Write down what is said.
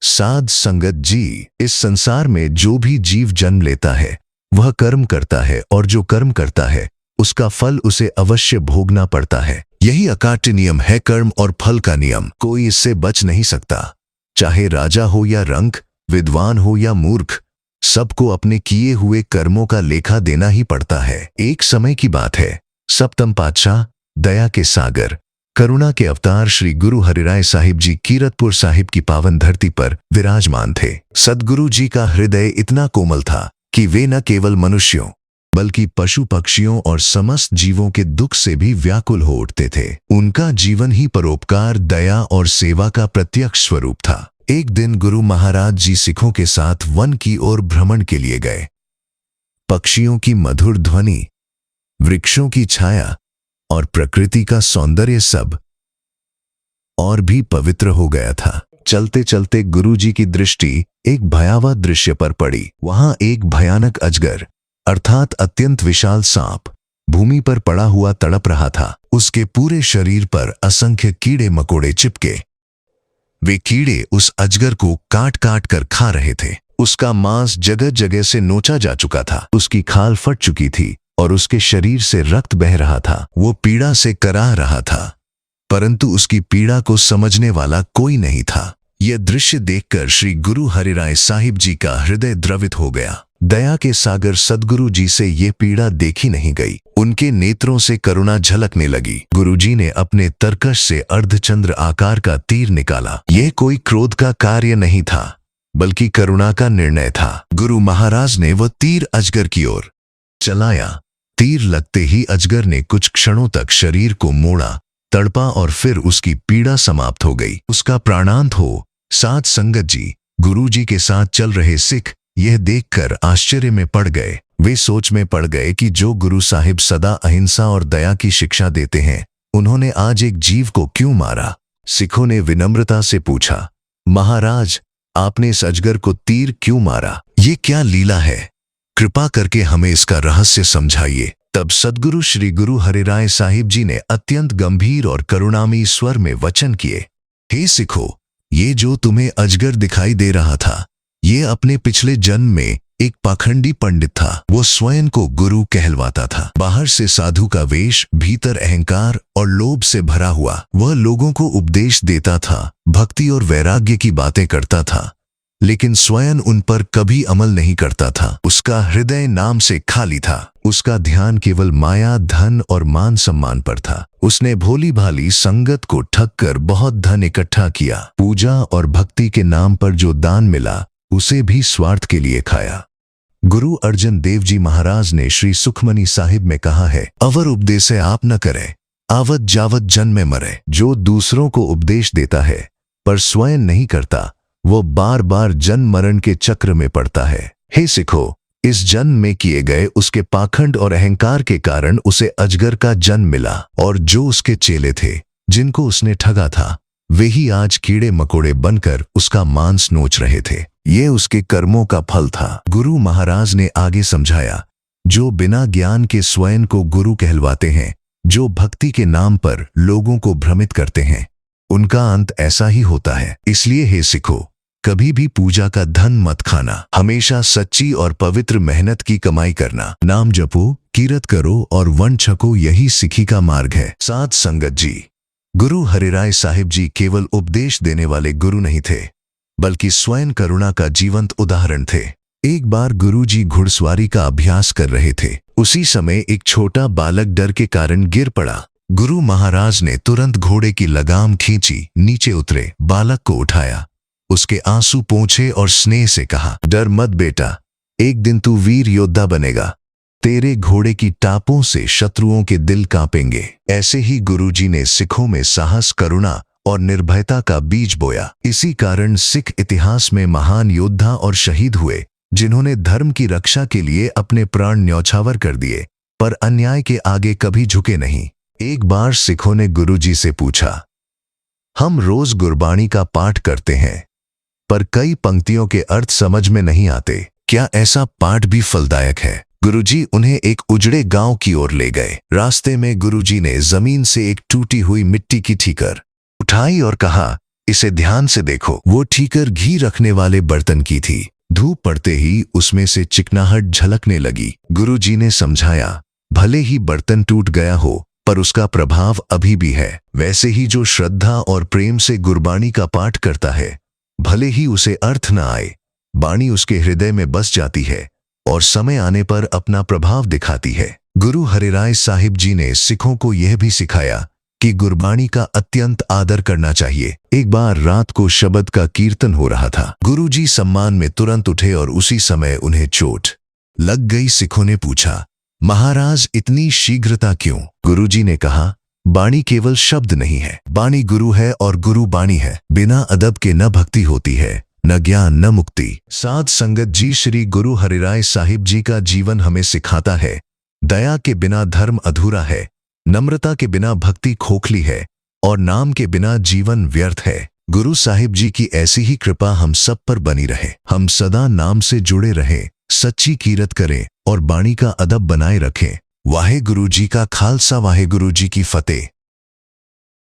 साध संगत जी, इस संसार में जो भी जीव जन्म लेता है वह कर्म करता है, और जो कर्म करता है उसका फल उसे अवश्य भोगना पड़ता है। यही अकाट्य नियम है कर्म और फल का नियम। कोई इससे बच नहीं सकता। चाहे राजा हो या रंक, विद्वान हो या मूर्ख, सबको अपने किए हुए कर्मों का लेखा देना ही पड़ता है। एक समय की बात है, सप्तम पातशाह, दया के सागर, करुणा के अवतार श्री गुरु हरिराय साहिब जी कीरतपुर साहिब की पावन धरती पर विराजमान थे। सद्गुरु जी का हृदय इतना कोमल था कि वे न केवल मनुष्यों बल्कि पशु पक्षियों और समस्त जीवों के दुख से भी व्याकुल हो उठते थे। उनका जीवन ही परोपकार, दया और सेवा का प्रत्यक्ष स्वरूप था। एक दिन गुरु महाराज जी सिखों के साथ वन की ओर भ्रमण के लिए गए। पक्षियों की मधुर ध्वनि, वृक्षों की छाया और प्रकृति का सौंदर्य सब और भी पवित्र हो गया था। चलते चलते गुरुजी की दृष्टि एक भयावह दृश्य पर पड़ी। वहां एक भयानक अजगर अर्थात अत्यंत विशाल सांप भूमि पर पड़ा हुआ तड़प रहा था। उसके पूरे शरीर पर असंख्य कीड़े मकोड़े चिपके। वे कीड़े उस अजगर को काट काट कर खा रहे थे। उसका मांस जगह जगह से नोचा जा चुका था। उसकी खाल फट चुकी थी और उसके शरीर से रक्त बह रहा था। वो पीड़ा से कराह रहा था, परंतु उसकी पीड़ा को समझने वाला कोई नहीं था। यह दृश्य देखकर श्री गुरु हरिराय साहिब जी का हृदय द्रवित हो गया। दया के सागर सद्गुरु जी से ये पीड़ा देखी नहीं गई। उनके नेत्रों से करुणा झलकने लगी। गुरुजी ने अपने तरकश से अर्धचंद्र आकार का तीर निकाला। यह कोई क्रोध का कार्य नहीं था, बल्कि करुणा का निर्णय था। गुरु महाराज ने वह तीर अजगर की ओर चलाया। तीर लगते ही अजगर ने कुछ क्षणों तक शरीर को मोड़ा, तड़पा और फिर उसकी पीड़ा समाप्त हो गई। उसका प्राणांत हो। साध संगत जी, गुरुजी के साथ चल रहे सिख यह देखकर आश्चर्य में पड़ गए। वे सोच में पड़ गए कि जो गुरु साहिब सदा अहिंसा और दया की शिक्षा देते हैं, उन्होंने आज एक जीव को क्यों मारा। सिखों ने विनम्रता से पूछा, महाराज, आपने इस अजगर को तीर क्यों मारा? ये क्या लीला है? कृपा करके हमें इसका रहस्य समझाइए। तब सद्गुरु श्री गुरु हरिराय साहिब जी ने अत्यंत गंभीर और करुणामयी स्वर में वचन किए, हे सिखो, ये जो तुम्हें अजगर दिखाई दे रहा था, ये अपने पिछले जन्म में एक पाखंडी पंडित था। वो स्वयं को गुरु कहलवाता था। बाहर से साधु का वेश, भीतर अहंकार और लोभ से भरा हुआ। वह लोगों को उपदेश देता था, भक्ति और वैराग्य की बातें करता था, लेकिन स्वयं उन पर कभी अमल नहीं करता था। उसका हृदय नाम से खाली था। उसका ध्यान केवल माया, धन और मान सम्मान पर था। उसने भोली भाली संगत को ठग कर बहुत धन इकट्ठा किया। पूजा और भक्ति के नाम पर जो दान मिला, उसे भी स्वार्थ के लिए खाया। गुरु अर्जन देव जी महाराज ने श्री सुखमनी साहिब में कहा है, अवर उपदेश आप न करे, आवत जावत जन में मरे। जो दूसरों को उपदेश देता है पर स्वयं नहीं करता, वो बार बार जन्म मरण के चक्र में पड़ता है। हे सिखो, इस जन्म में किए गए उसके पाखंड और अहंकार के कारण उसे अजगर का जन्म मिला, और जो उसके चेले थे, जिनको उसने ठगा था, वे ही आज कीड़े मकोड़े बनकर उसका मांस नोच रहे थे। ये उसके कर्मों का फल था। गुरु महाराज ने आगे समझाया, जो बिना ज्ञान के स्वयं को गुरु कहलवाते हैं, जो भक्ति के नाम पर लोगों को भ्रमित करते हैं, उनका अंत ऐसा ही होता है। इसलिए हे सिखो, कभी भी पूजा का धन मत खाना। हमेशा सच्ची और पवित्र मेहनत की कमाई करना। नाम जपो, कीरत करो और वन छको, यही सिखी का मार्ग है। साध संगत जी, गुरु हरिराय साहिब जी केवल उपदेश देने वाले गुरु नहीं थे, बल्कि स्वयं करुणा का जीवंत उदाहरण थे। एक बार गुरुजी घुड़सवारी का अभ्यास कर रहे थे। उसी समय एक छोटा बालक डर के कारण गिर पड़ा। गुरु महाराज ने तुरंत घोड़े की लगाम खींची, नीचे उतरे, बालक को उठाया, उसके आंसू पोंछे और स्नेह से कहा, डर मत बेटा, एक दिन तू वीर योद्धा बनेगा। तेरे घोड़े की टापों से शत्रुओं के दिल कांपेंगे। ऐसे ही गुरुजी ने सिखों में साहस, करुणा और निर्भयता का बीज बोया। इसी कारण सिख इतिहास में महान योद्धा और शहीद हुए, जिन्होंने धर्म की रक्षा के लिए अपने प्राण न्यौछावर कर दिए, पर अन्याय के आगे कभी झुके नहीं। एक बार सिखों ने गुरुजी से पूछा, हम रोज गुरबाणी का पाठ करते हैं, पर कई पंक्तियों के अर्थ समझ में नहीं आते, क्या ऐसा पाठ भी फलदायक है? गुरुजी उन्हें एक उजड़े गांव की ओर ले गए। रास्ते में गुरुजी ने जमीन से एक टूटी हुई मिट्टी की ठीकर उठाई और कहा, इसे ध्यान से देखो। वो ठीकर घी रखने वाले बर्तन की थी। धूप पड़ते ही उसमें से चिकनाहट झलकने लगी। गुरुजी ने समझाया, भले ही बर्तन टूट गया हो, पर उसका प्रभाव अभी भी है। वैसे ही जो श्रद्धा और प्रेम से गुरबाणी का पाठ करता है, भले ही उसे अर्थ न आए, बाणी उसके हृदय में बस जाती है और समय आने पर अपना प्रभाव दिखाती है। गुरु हरिराय साहिब जी ने सिखों को यह भी सिखाया कि गुरबाणी का अत्यंत आदर करना चाहिए। एक बार रात को शब्द का कीर्तन हो रहा था। गुरुजी सम्मान में तुरंत उठे और उसी समय उन्हें चोट लग गई। सिखों ने पूछा, महाराज इतनी शीघ्रता क्यों? गुरुजी ने कहा, बाणी केवल शब्द नहीं है, बाणी गुरु है और गुरु बाणी है। बिना अदब के न भक्ति होती है, न ज्ञान, न मुक्ति। साध संगत जी, श्री गुरु हरिराय साहिब जी का जीवन हमें सिखाता है, दया के बिना धर्म अधूरा है, नम्रता के बिना भक्ति खोखली है और नाम के बिना जीवन व्यर्थ है। गुरु साहिब जी की ऐसी ही कृपा हम सब पर बनी रहे। हम सदा नाम से जुड़े रहें, सच्ची कीरत करें और बाणी का अदब बनाए रखें। वाहे गुरु जी का खालसा, वाहे गुरु जी की फतेह।